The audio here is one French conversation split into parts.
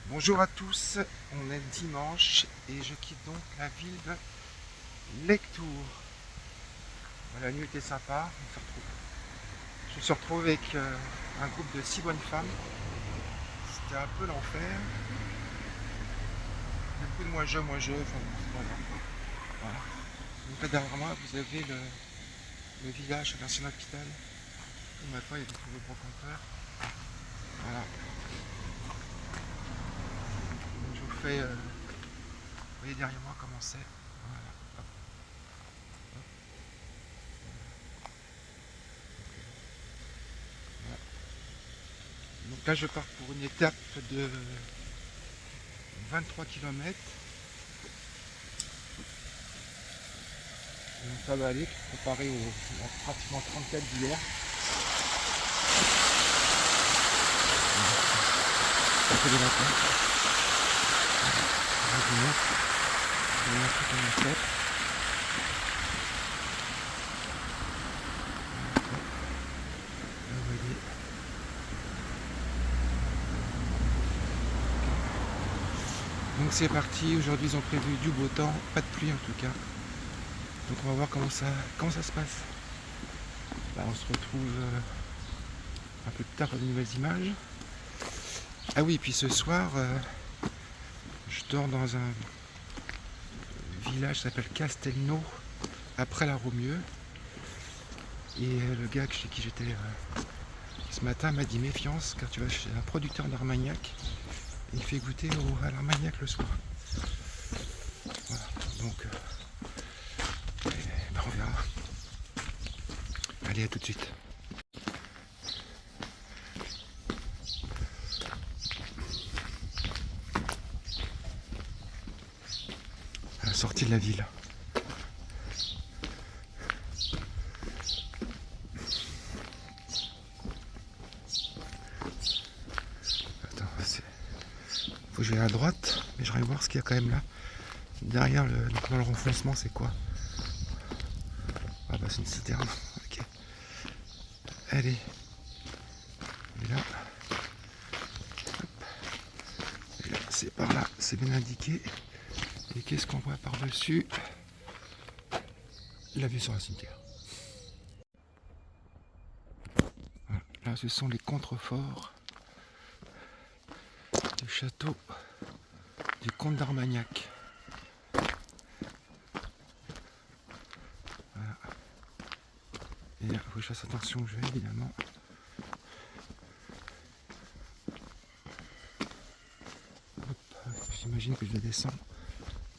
Bonjour à tous, on est dimanche et je quitte donc la ville de Lectoure. La nuit était sympa, je me suis retrouvé avec un groupe de 6 bonnes femmes. C'était un peu l'enfer. Beaucoup de moi je, enfin bon, c'est pas grave. Voilà. Donc là derrière moi vous avez le village de l'ancien hôpital. Et maintenant il y a des nouveaux brocanteurs. Voilà. Donc je vous fais, vous voyez derrière moi comment c'est. Voilà. Hop, hop. Voilà. Donc là je pars pour une étape de 23 km. Donc ça va aller, comparé à pratiquement 34 d'hier. Ça fait des matins. Je vais montrer comment c'est. Là, vous voyez. Donc c'est parti, aujourd'hui ils ont prévu du beau temps, pas de pluie en tout cas. Donc on va voir comment ça se passe. Là on se retrouve un peu plus tard pour de nouvelles images. Ah oui, et puis ce soir, je dors dans un village qui s'appelle Castelnau, après la Roumieux. Et le gars chez qui j'étais ce matin m'a dit méfiance car tu vas chez un producteur d'Armagnac et il fait goûter à l'Armagnac le soir. Voilà, donc ben on verra. Allez, à tout de suite. À la sortie de la ville. Attends, faut que je vais à droite, mais je vais voir ce qu'il y a quand même là. Derrière le renfoncement, c'est quoi? Ah bah c'est une citerne. Ok. Allez. Et là. Et là, c'est par là, c'est bien indiqué. Et qu'est-ce qu'on voit par-dessus? La vue sur un cimetière. Voilà. Là, ce sont les contreforts du château du comte d'Armagnac. Voilà. Et là, il faut que je fasse attention où je vais, évidemment. J'imagine que je vais descendre,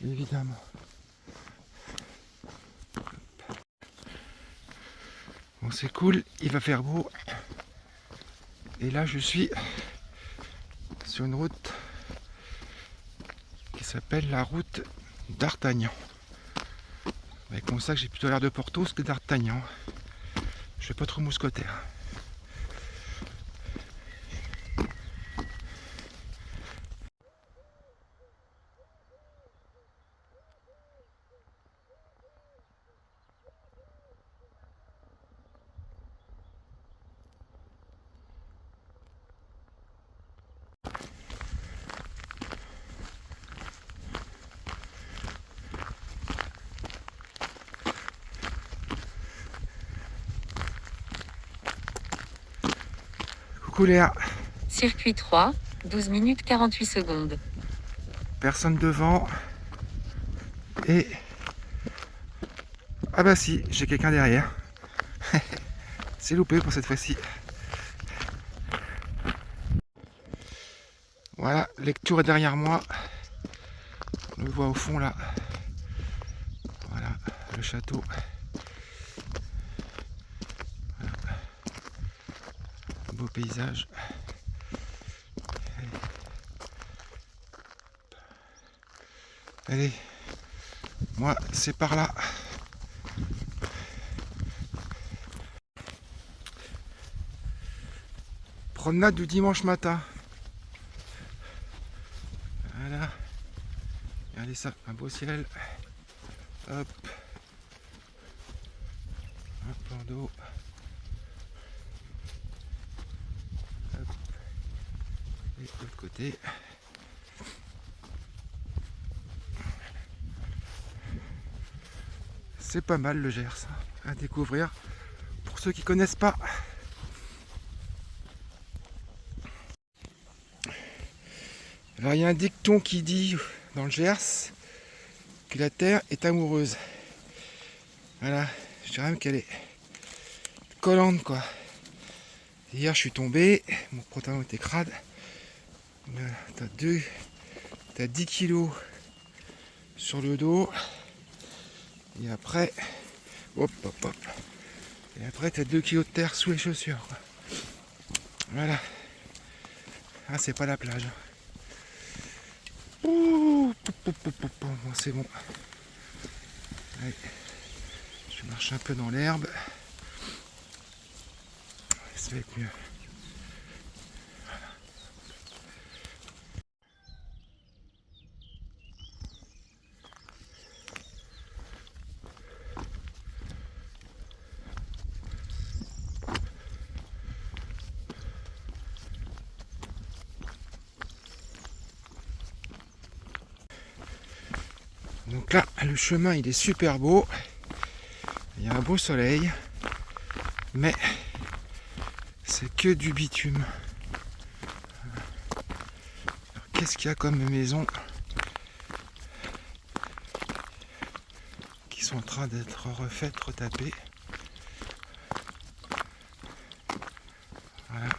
évidemment. Bon, c'est cool, il va faire beau. Et là, je suis sur une route qui s'appelle la route d'Artagnan. Avec mon sac, j'ai plutôt l'air de Porthos que d'Artagnan. Je suis pas trop mousquetaire. Coucou Léa. Circuit 3, 12 minutes 48 secondes. Personne devant. Et... ah bah si, j'ai quelqu'un derrière. C'est loupé pour cette fois-ci. Voilà, Lectoure est derrière moi. On le voit au fond là. Voilà, le château. Voilà. Un beau paysage. Allez, moi c'est par là. Promenade du dimanche matin. Voilà. Regardez ça, un beau ciel. Hop. Un plan d'eau. Hop. Et de l'autre côté. C'est pas mal le Gers à découvrir pour ceux qui connaissent pas. Alors il y a un dicton qui dit dans le Gers que la terre est amoureuse. Voilà, je dirais même qu'elle est collante quoi. Hier je suis tombé, mon pantalon était crade. T'as 10 kilos sur le dos. Et après, hop hop hop. Et après t'as 2 kilos de terre sous les chaussures quoi. Voilà. Ah c'est pas la plage. Ouh, bon, c'est bon. Allez. Je marche un peu dans l'herbe. Ça va être mieux. Donc là, le chemin il est super beau. Il y a un beau soleil. Mais c'est que du bitume. Alors, qu'est-ce qu'il y a comme maison qui sont en train d'être refaites, retapées. Voilà.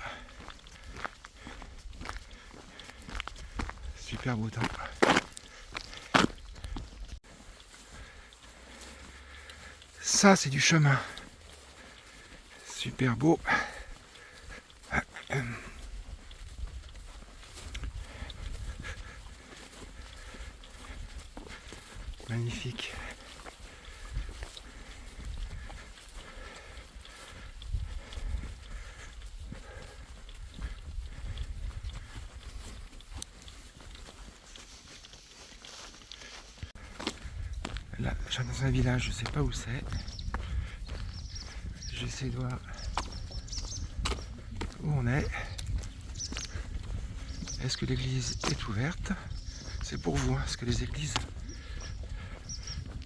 Super beau temps. Ça c'est du chemin. Super beau. Magnifique. Là, je suis dans un village, je sais pas où c'est. J'essaie de voir où on est. Est-ce que l'église est ouverte? C'est pour vous, hein, parce que les églises,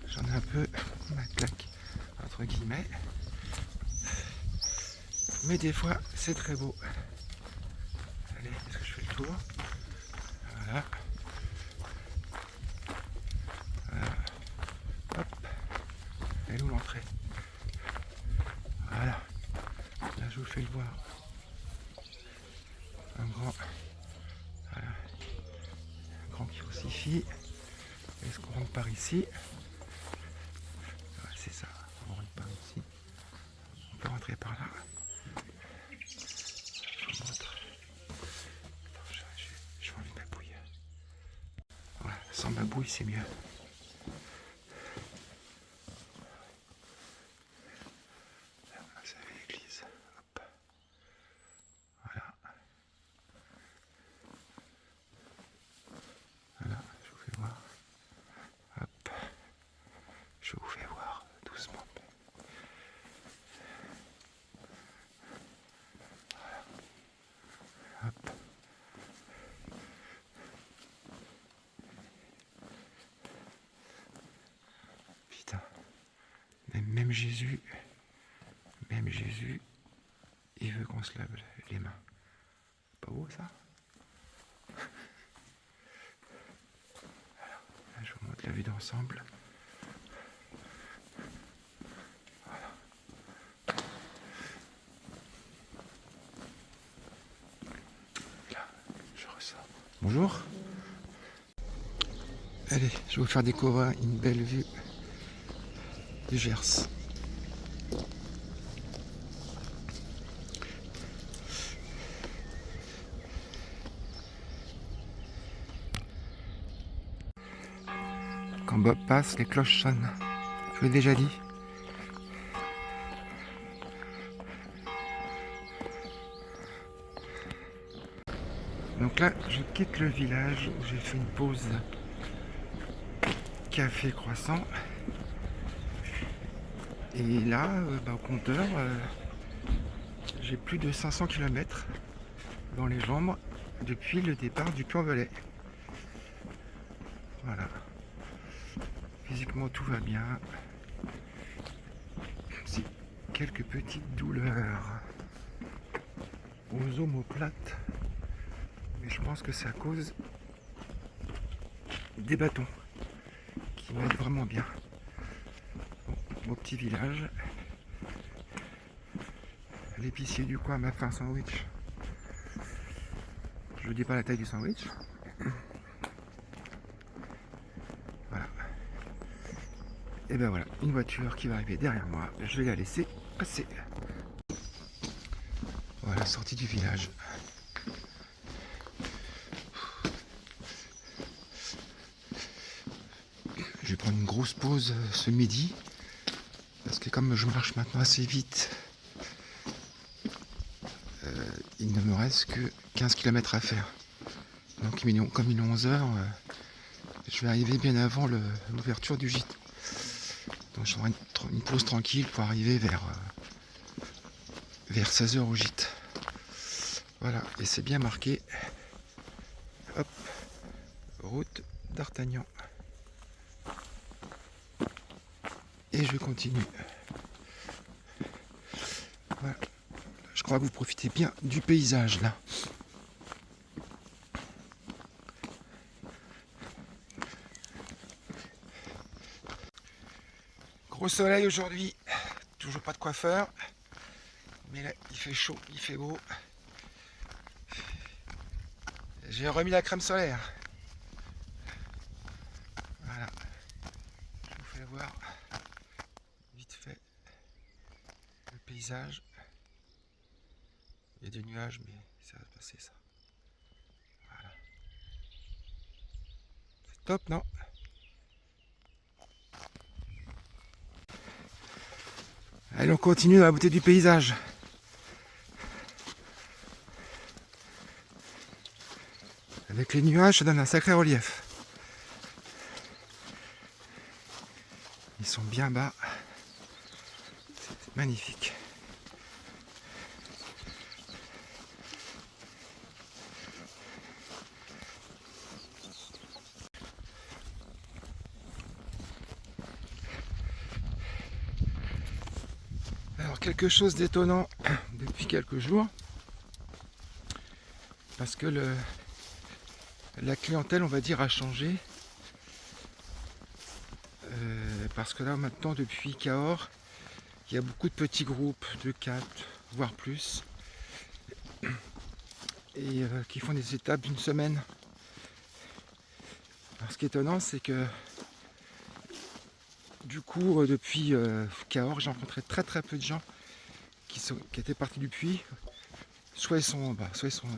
j'en ai un peu ma claque, entre guillemets. Mais des fois, c'est très beau. Allez, est-ce que je fais le tour? Voilà. Voilà. Hop. Elle est où l'entrée? Voilà. Là, je vous fais le voir. Un grand. Voilà. Un grand crucifix. Est-ce qu'on rentre par ici? Ouais, c'est ça. On rentre par ici. On peut rentrer par là. Je vous montre. Je vais enlever ma bouille. Voilà, sans ma bouille, c'est mieux. Ça fait l'église. Hop. Voilà. Voilà, je vous fais voir. Hop. Je vous fais voir doucement. Voilà. Hop. Putain. Même Jésus, il veut qu'on se lave les mains. Pas beau ça? Alors, là, je vous montre la vue d'ensemble. Voilà. Là, je ressors. Bonjour. Allez, je vais vous faire découvrir une belle vue du Gers. Quand Bob passe, les cloches sonnent. Je vous l'ai déjà dit. Donc là, je quitte le village où j'ai fait une pause café croissant. Et là, au compteur, j'ai plus de 500 km dans les jambes depuis le départ du Puy-en-Velay. Voilà. Physiquement, tout va bien. quelques petites douleurs aux omoplates, mais je pense que c'est à cause des bâtons qui m'aident vraiment bien. Bon, mon petit village, l'épicier du coin m'a fait un sandwich. Je ne dis pas la taille du sandwich. Voilà. Et ben voilà, une voiture qui va arriver derrière moi. Je vais la laisser passer. Voilà, sortie du village. Je vais prendre une grosse pause ce midi. Parce que comme je marche maintenant assez vite, il ne me reste que 15 km à faire. Donc comme il est 11h, je vais arriver bien avant l'ouverture du gîte. Donc je ferai une pause tranquille pour arriver vers 16h au gîte. Voilà, et c'est bien marqué. Hop, route d'Artagnan. Et je continue. Voilà. Je crois que vous profitez bien du paysage là. Gros soleil aujourd'hui, toujours pas de coiffeur, mais là il fait chaud, il fait beau. J'ai remis la crème solaire. Voilà, je vous fais voir vite fait le paysage. Il y a des nuages, mais ça va passer ça. Voilà. C'est top, non? Allez, on continue dans la beauté du paysage. Avec les nuages, ça donne un sacré relief. Ils sont bien bas. C'est magnifique. Alors, quelque chose d'étonnant depuis quelques jours. Parce que la clientèle, on va dire, a changé. Parce que là, maintenant, depuis Cahors, il y a beaucoup de petits groupes de 4, voire plus, et qui font des étapes d'une semaine. Alors, ce qui est étonnant, c'est que du coup, depuis Cahors, j'ai rencontré très très peu de gens qui étaient partis du puits. Soit ils sont,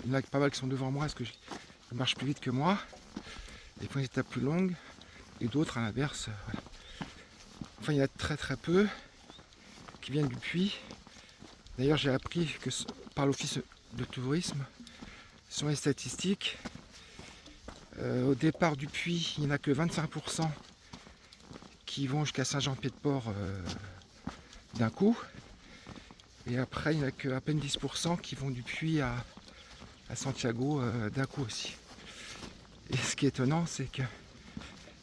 il y en a pas mal qui sont devant moi, parce qu'ils marchent plus vite que moi, et font des étapes plus longues, et d'autres à l'inverse. Voilà. Enfin, il y en a très très peu qui viennent du puits. D'ailleurs, j'ai appris que par l'office de tourisme, sur les statistiques, au départ du puits, il n'y en a que 25% qui vont jusqu'à Saint-Jean-Pied-de-Port d'un coup. Et après, il n'y en a qu'à peine 10% qui vont du puits à Santiago d'un coup aussi. Et ce qui est étonnant, c'est que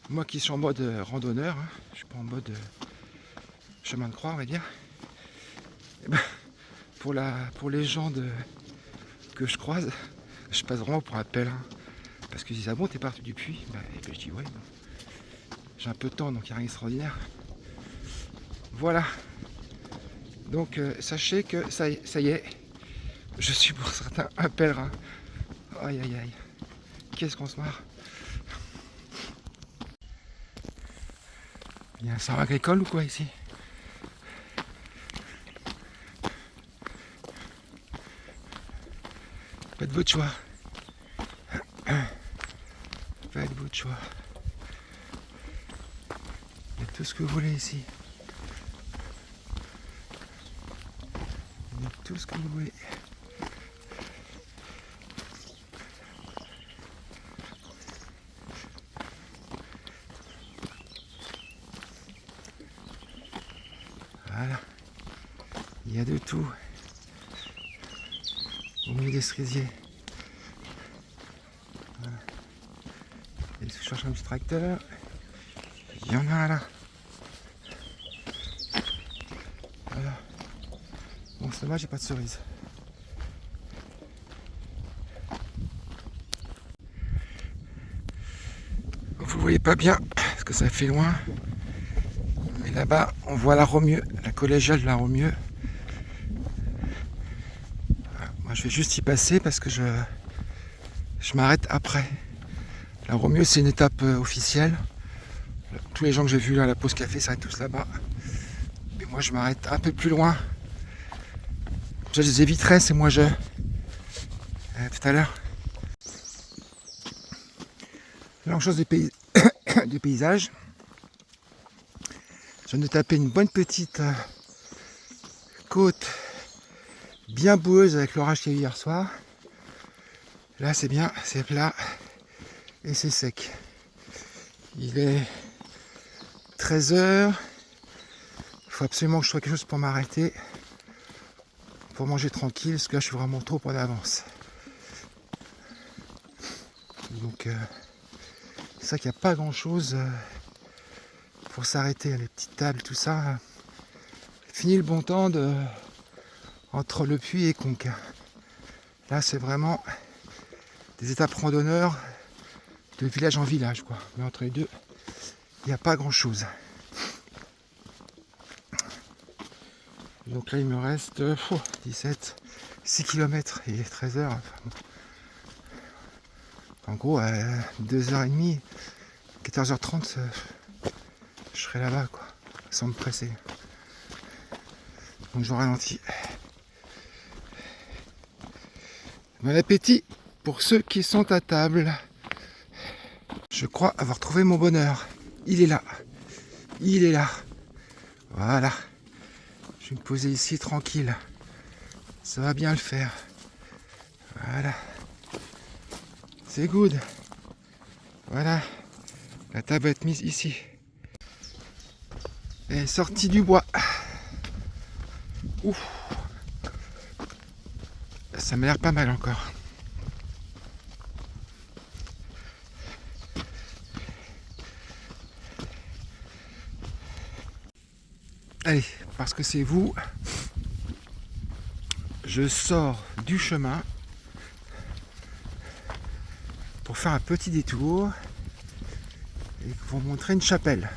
moi qui suis en mode randonneur, hein, je suis pas en mode chemin de croix, on va dire, et ben, pour les gens que je croise, je passe vraiment pour un pèlerin. Parce qu'ils disent, ah bon, t'es parti du puits? Et puis je dis, ouais, bon. J'ai un peu de temps, donc il n'y a rien d'extraordinaire. Voilà. Donc sachez que ça y est, je suis pour certains un pèlerin. Aïe aïe aïe. Qu'est-ce qu'on se marre. Il y a un centre agricole ou quoi ici? Faites votre choix. Faites votre choix. Il y a tout ce que vous voulez ici. Il y a tout ce que vous voulez. Voilà. Il y a de tout. Au milieu des cerisiers. Voilà. Et je cherche un petit tracteur. Il y en a là. Voilà. C'est dommage, j'ai pas de cerise. Vous voyez pas bien parce que ça fait loin. Mais là-bas, on voit la Romieux, la collégiale de la Romieux. Voilà. Moi, je vais juste y passer parce que je m'arrête après. La Romieux, c'est une étape officielle. Tous les gens que j'ai vus là à la pause café s'arrêtent tous là-bas. Mais moi, je m'arrête un peu plus loin. Je les éviterai, c'est moi je. Tout à l'heure. La même chose du paysage. Je viens de taper une bonne petite côte bien boueuse avec l'orage qu'il y a eu hier soir. Là c'est bien, c'est plat et c'est sec. Il est 13h. Il faut absolument que je trouve quelque chose pour m'arrêter. Pour manger tranquille, parce que là je suis vraiment trop en avance. Donc c'est ça qu'il n'y a pas grand chose pour s'arrêter, les petites tables, tout ça. Fini le bon temps entre Le Puy et Conques. Là c'est vraiment des étapes randonneurs de village en village, quoi. Mais entre les deux, il n'y a pas grand chose. Donc là il me reste 6 km et 13h. En gros à 2h30, 14h30, je serai là-bas, quoi, sans me presser. Donc je ralentis. Bon appétit pour ceux qui sont à table. Je crois avoir trouvé mon bonheur. Il est là. Il est là. Voilà. Je vais me poser ici tranquille. Ça va bien le faire. Voilà. C'est good. Voilà. La table va être mise ici. Elle est sortie du bois. Ouf. Ça m'a l'air pas mal encore. Allez, parce que c'est vous, je sors du chemin pour faire un petit détour et vous montrer une chapelle.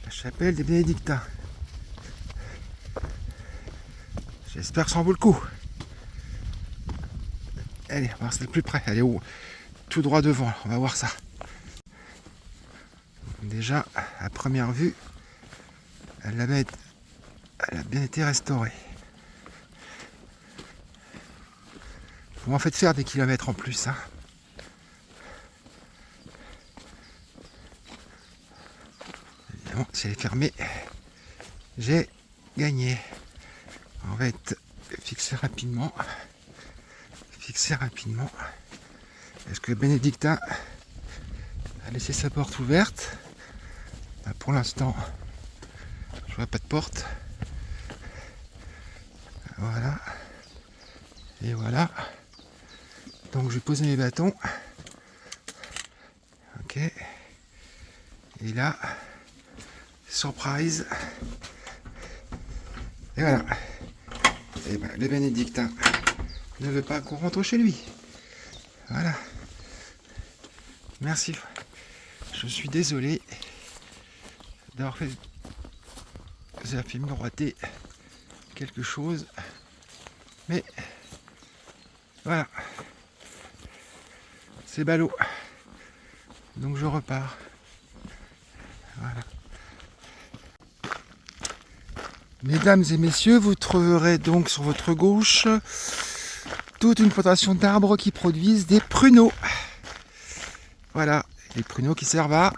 La chapelle des Bénédictins. J'espère que ça en vaut le coup. Allez, on va voir si c'est le plus près. Allez, tout droit devant, on va voir ça. Déjà, à première vue, elle a bien été restaurée. Faut en fait faire des kilomètres en plus. Hein. Évidemment, si elle est fermée, j'ai gagné. On va être fixé rapidement. Est-ce que le bénédictin a laissé sa porte ouverte? Pour l'instant, je vois pas de porte. Voilà. Et voilà. Donc je vais poser mes bâtons. Ok. Et là, surprise. Et voilà. Et ben, le bénédictin ne veut pas qu'on rentre chez lui. Voilà. Merci. Je suis désolé d'avoir fait miroiter quelque chose. Mais voilà. C'est ballot. Donc je repars. Voilà. Mesdames et messieurs, vous trouverez donc sur votre gauche toute une plantation d'arbres qui produisent des pruneaux. Voilà, les pruneaux qui servent à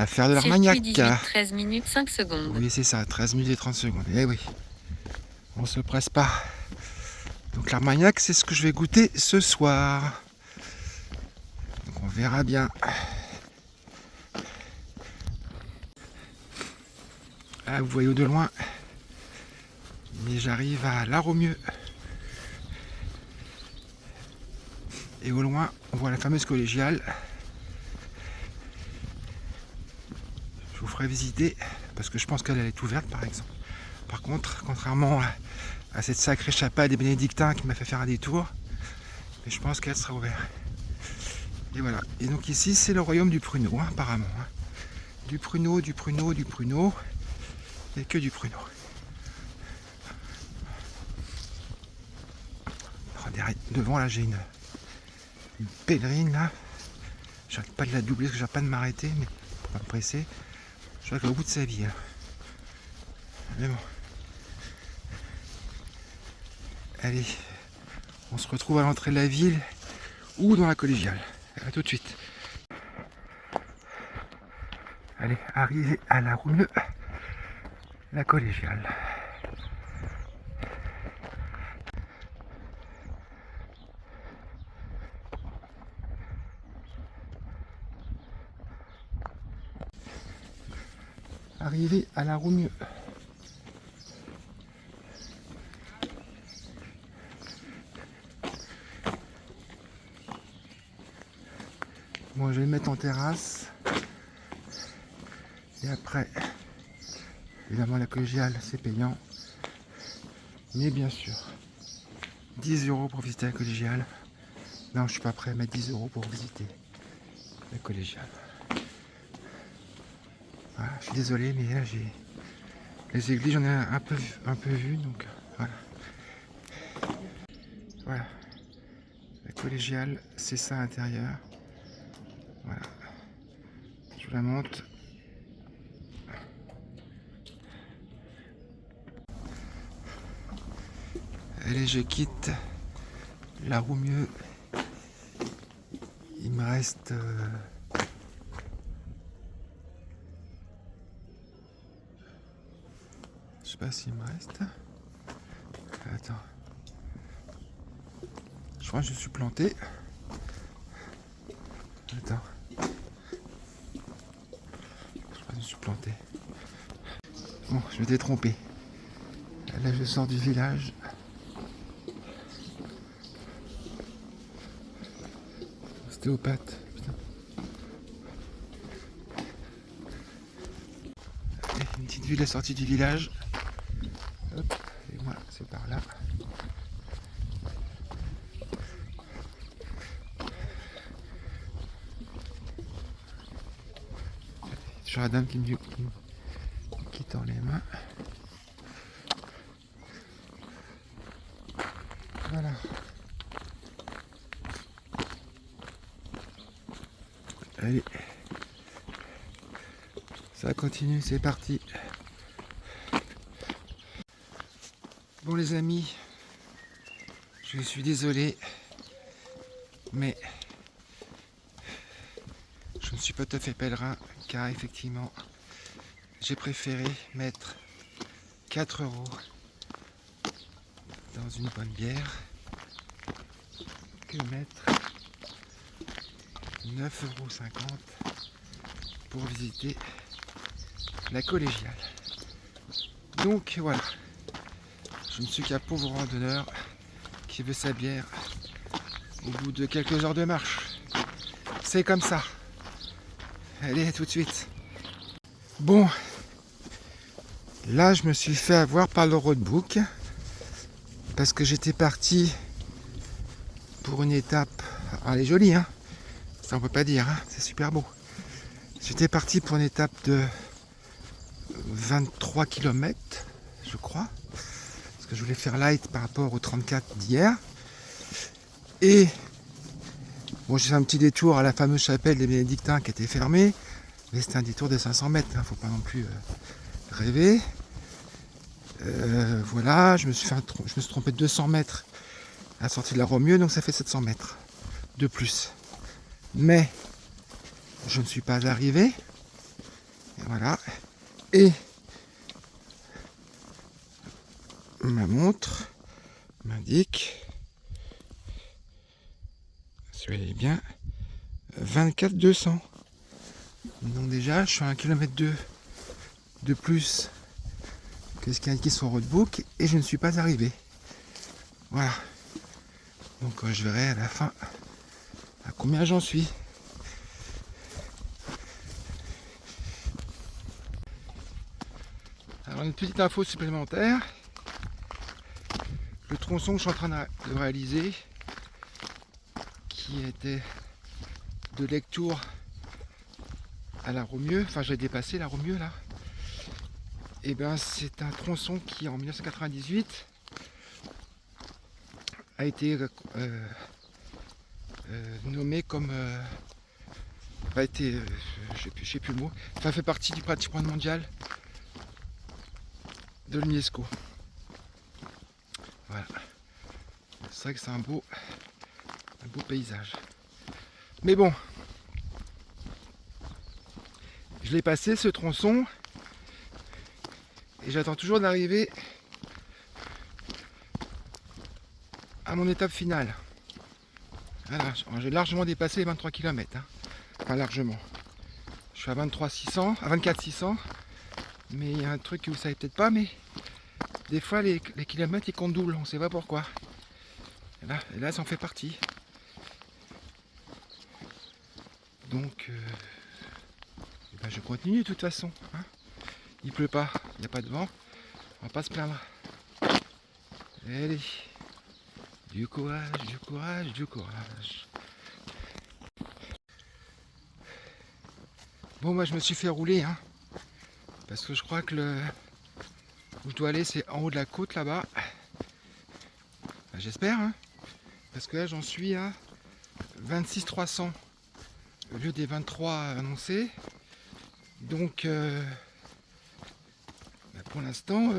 faire de l'armagnac. 13 minutes 5 secondes. Oui, c'est ça, 13 minutes et 30 secondes. Eh oui, on se presse pas. Donc l'armagnac, c'est ce que je vais goûter ce soir. Donc on verra bien. Là, vous voyez de loin, mais j'arrive à La Romieux. Et au loin, on voit la fameuse collégiale. Je vous ferai visiter parce que je pense qu'elle est ouverte par exemple. Par contre, contrairement à cette sacrée chapelle des bénédictins qui m'a fait faire un détour, mais je pense qu'elle sera ouverte. Et voilà. Et donc ici c'est le royaume du pruneau, hein, apparemment. Hein. Du pruneau, du pruneau, du pruneau. Et que du pruneau. Alors, devant là j'ai une pèlerine là. J'arrête pas de la doubler parce que j'arrête pas de m'arrêter, mais pour pas me presser. Je vois qu'au bout de sa vie. Là. Mais bon. Allez, on se retrouve à l'entrée de la ville ou dans la collégiale. A tout de suite. Allez, arrivé à la Roumieux, la collégiale. Arrivé à la Roumieux. Bon, je vais le mettre en terrasse. Et après, évidemment, la collégiale, c'est payant. Mais bien sûr, 10 € pour visiter la collégiale. Non, je suis pas prêt à mettre 10 € pour visiter la collégiale. Voilà, je suis désolé, mais là, j'ai les églises, j'en ai un peu vu, donc voilà. Voilà. La collégiale, c'est ça à l'intérieur. Voilà. Je vous la montre. Allez, je quitte la Roumieux. Il me reste... Je sais pas s'il me reste. Attends. Je crois que je suis planté. Attends. Je crois que je suis planté. Bon, je m'étais trompé. Là, je sors du village. Ostéopathe. Putain. Allez, une petite ville à la sortie du village. Hop. Et moi, c'est par là. Toujours la dame qui me tend les mains. Voilà. Allez. Ça continue, c'est parti. Bon les amis, je suis désolé, mais je ne suis pas tout à fait pèlerin, car effectivement, j'ai préféré mettre 4 € dans une bonne bière que mettre 9,50 € pour visiter la collégiale. Donc voilà, je ne suis qu'un pauvre randonneur qui veut sa bière au bout de quelques heures de marche. C'est comme ça. Allez, à tout de suite. Bon, là je me suis fait avoir par le roadbook parce que j'étais parti pour une étape. Ah, elle est jolie, hein. Ça on peut pas dire, hein. C'est super beau. J'étais parti pour une étape de 23 km, je crois, parce que je voulais faire light par rapport aux 34 d'hier. Et bon, j'ai fait un petit détour à la fameuse chapelle des bénédictins qui était fermée, mais c'était un détour de 500 mètres, hein, faut pas non plus rêver. Voilà, je me suis trompé de 200 mètres à la sortie de la Roumieux, donc ça fait 700 mètres de plus. Mais je ne suis pas arrivé. Et voilà. Et ma montre m'indique, soyez bien, 24 200. Donc déjà, je suis à 1,2 km de plus que ce qui est indiqué sur le roadbook et je ne suis pas arrivé. Voilà. Donc je verrai à la fin à combien j'en suis. Alors, une petite info supplémentaire. Le tronçon que je suis en train de réaliser, qui était de Lectoure à la Romieux, enfin j'ai dépassé la Romieux là, et bien c'est un tronçon qui en 1998 a été nommé comme a été je sais plus le mot, enfin fait partie du patrimoine mondial de l'UNESCO. Voilà, c'est vrai que c'est un beau paysage, mais bon, je l'ai passé ce tronçon et j'attends toujours d'arriver à mon étape finale. Voilà, j'ai largement dépassé les 23 km, hein. Enfin largement. Je suis à 24 600, mais il y a un truc que vous savez peut-être pas, mais des fois les kilomètres ils comptent double, on ne sait pas pourquoi. Et là ça en fait partie. Donc ben, je continue de toute façon, hein. Il pleut pas, il n'y a pas de vent, on va pas se plaindre. Allez, du courage, du courage, du courage. Bon, moi je me suis fait rouler, hein, parce que je crois que où je dois aller c'est en haut de la côte là-bas. Enfin, j'espère, hein, parce que là j'en suis à 26 300 au lieu des 23 annoncés. Donc pour l'instant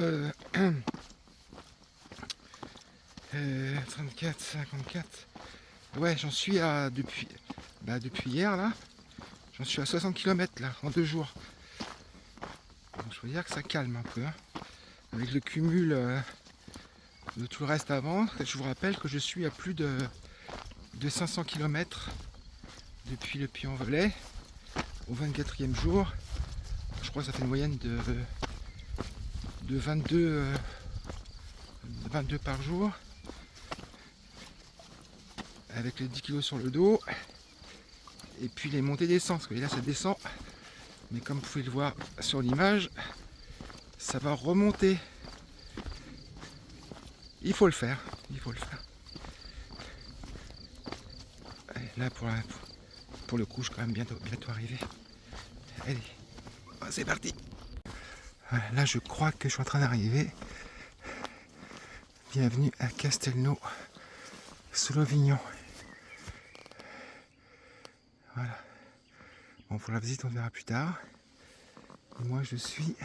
34, 54. Ouais, j'en suis à depuis hier là, j'en suis à 60 km là en 2 jours. Donc, je veux dire que ça calme un peu, hein, avec le cumul de tout le reste avant. Je vous rappelle que je suis à plus de 500 km depuis le Puy-en-Velay au 24e jour. Je crois que ça fait une moyenne de 22 par jour, avec les 10 kg sur le dos, et puis les montées descentes, parce que là ça descend, mais comme vous pouvez le voir sur l'image, ça va remonter. Il faut le faire, il faut le faire. Allez, là pour le coup, je suis quand même bientôt arrivé. Allez, c'est parti. Voilà, là je crois que je suis en train d'arriver. Bienvenue à Castelnau sous Lovignon. Voilà. Bon, pour la visite on verra plus tard. Et moi je suis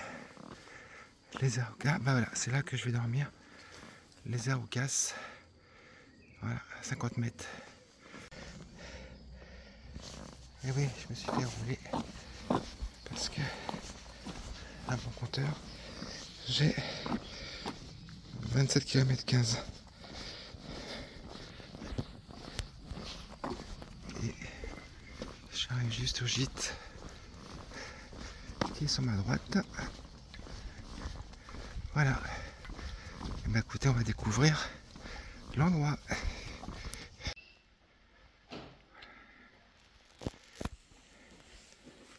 les Araucas. Bah voilà, c'est là que je vais dormir. Les Araucas. Voilà, à 50 mètres. Et oui, je me suis fait rouler parce que à mon compteur j'ai 27 km 15. Et j'arrive juste au gîte qui est sur ma droite. Voilà. Et bah écoutez, on va découvrir l'endroit.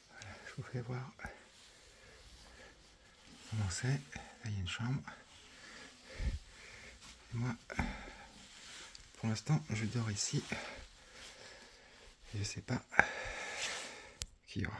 Voilà, je vous fais voir comment c'est. Là il y a une chambre. Et moi, pour l'instant, je dors ici. Je sais pas qui y aura.